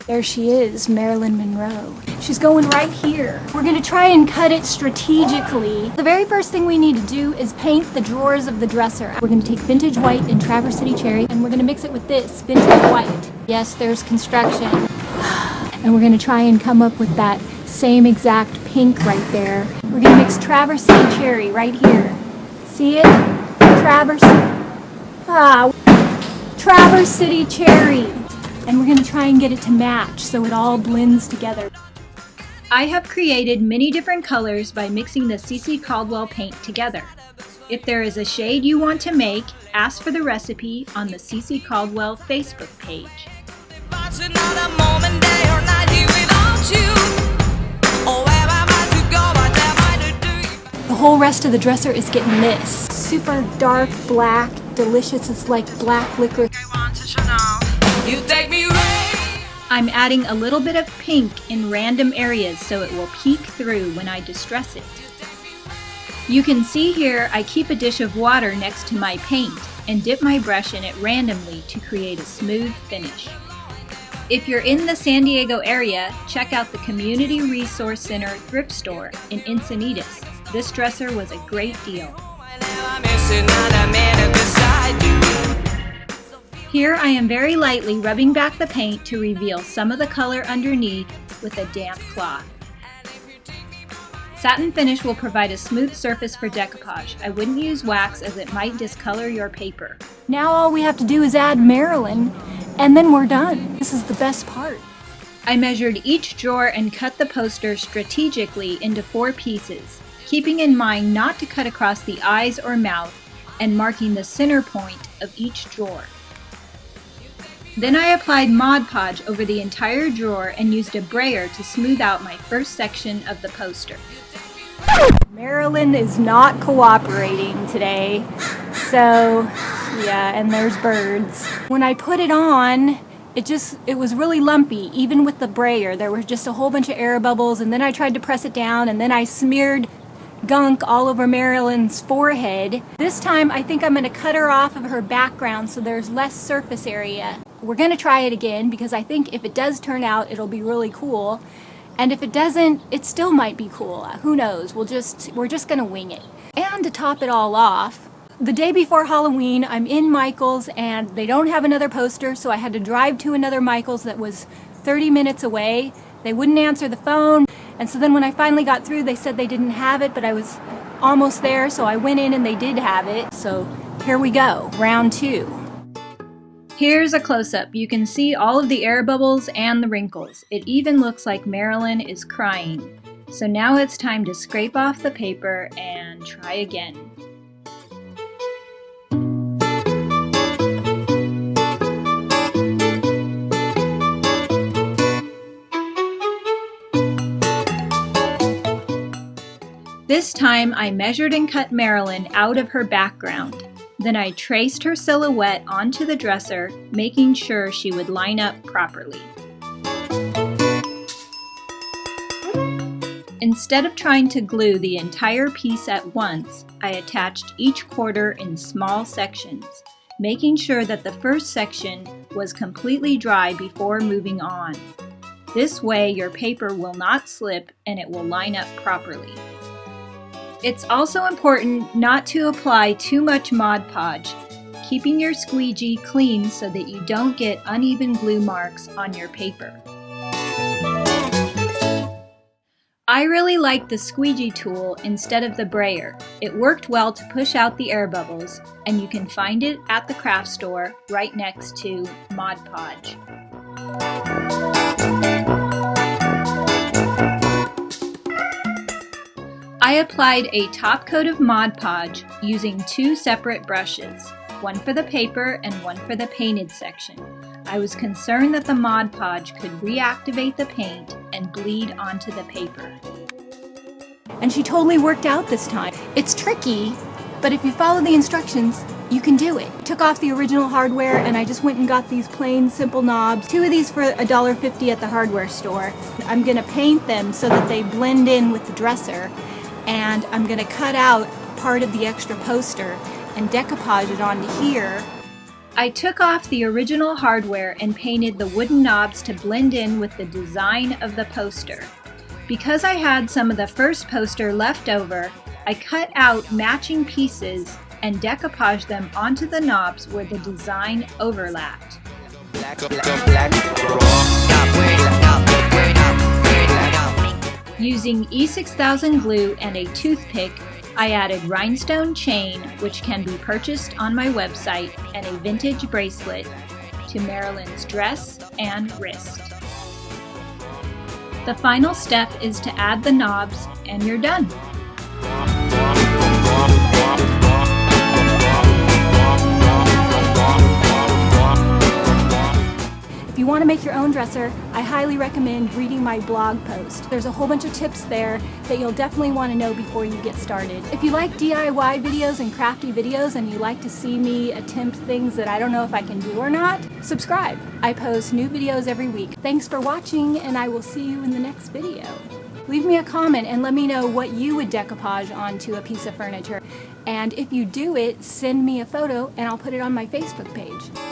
There she is, Marilyn Monroe. She's going right here. We're gonna try and cut it strategically. The very first thing we need to do is paint the drawers of the dresser. We're gonna take vintage white and Traverse City cherry, and we're gonna mix it with this, vintage white. Yes, there's construction. And we're gonna try and come up with that same exact pink right there. We're gonna mix Traverse City cherry right here. See it? Traverse City cherry. And we're gonna try and get it to match so it all blends together. I have created many different colors by mixing the CeCe Caldwell paint together. If there is a shade you want to make, ask for the recipe on the CeCe Caldwell Facebook page. The whole rest of the dresser is getting this. Super dark black, delicious, it's like black licorice. I'm adding a little bit of pink in random areas so it will peek through when I distress it. You can see here I keep a dish of water next to my paint and dip my brush in it randomly to create a smooth finish. If you're in the San Diego area, check out the Community Resource Center thrift store in Encinitas. This dresser was a great deal. Here I am very lightly rubbing back the paint to reveal some of the color underneath with a damp cloth. Satin finish will provide a smooth surface for decoupage. I wouldn't use wax as it might discolor your paper. Now all we have to do is add Marilyn, and then we're done. This is the best part. I measured each drawer and cut the poster strategically into 4 pieces, keeping in mind not to cut across the eyes or mouth and marking the center point of each drawer. Then I applied Mod Podge over the entire drawer and used a brayer to smooth out my first section of the poster. Marilyn is not cooperating today, so yeah, and there's birds. When I put it on, it was really lumpy, even with the brayer. There was just a whole bunch of air bubbles, and then I tried to press it down, and then I smeared gunk all over Marilyn's forehead. This time I think I'm going to cut her off of her background so there's less surface area. We're going to try it again because I think if it does turn out, it'll be really cool. And if it doesn't, it still might be cool. Who knows? We're just going to wing it. And to top it all off, the day before Halloween, I'm in Michael's and they don't have another poster, so I had to drive to another Michael's that was 30 minutes away. They wouldn't answer the phone. And so then when I finally got through, they said they didn't have it, but I was almost there, so I went in and they did have it. So here we go, round 2. Here's a close-up. You can see all of the air bubbles and the wrinkles. It even looks like Marilyn is crying. So now it's time to scrape off the paper and try again. This time I measured and cut Marilyn out of her background. Then I traced her silhouette onto the dresser, making sure she would line up properly. Instead of trying to glue the entire piece at once, I attached each quarter in small sections, making sure that the first section was completely dry before moving on. This way your paper will not slip and it will line up properly. It's also important not to apply too much Mod Podge, keeping your squeegee clean so that you don't get uneven glue marks on your paper. I really like the squeegee tool instead of the brayer. It worked well to push out the air bubbles, and you can find it at the craft store right next to Mod Podge. I applied a top coat of Mod Podge using 2 separate brushes, one for the paper and one for the painted section. I was concerned that the Mod Podge could reactivate the paint and bleed onto the paper. And she totally worked out this time. It's tricky, but if you follow the instructions, you can do it. I took off the original hardware and I just went and got these plain simple knobs. 2 of these for $1.50 at the hardware store. I'm gonna paint them so that they blend in with the dresser. And I'm going to cut out part of the extra poster and decoupage it onto here. I took off the original hardware and painted the wooden knobs to blend in with the design of the poster. Because I had some of the first poster left over, I cut out matching pieces and decoupaged them onto the knobs where the design overlapped. Using E6000 glue and a toothpick, I added rhinestone chain, which can be purchased on my website, and a vintage bracelet to Marilyn's dress and wrist. The final step is to add the knobs and you're done. If you want to make your own dresser, I highly recommend reading my blog post. There's a whole bunch of tips there that you'll definitely want to know before you get started. If you like DIY videos and crafty videos and you like to see me attempt things that I don't know if I can do or not, subscribe. I post new videos every week. Thanks for watching, and I will see you in the next video. Leave me a comment and let me know what you would decoupage onto a piece of furniture. And if you do it, send me a photo and I'll put it on my Facebook page.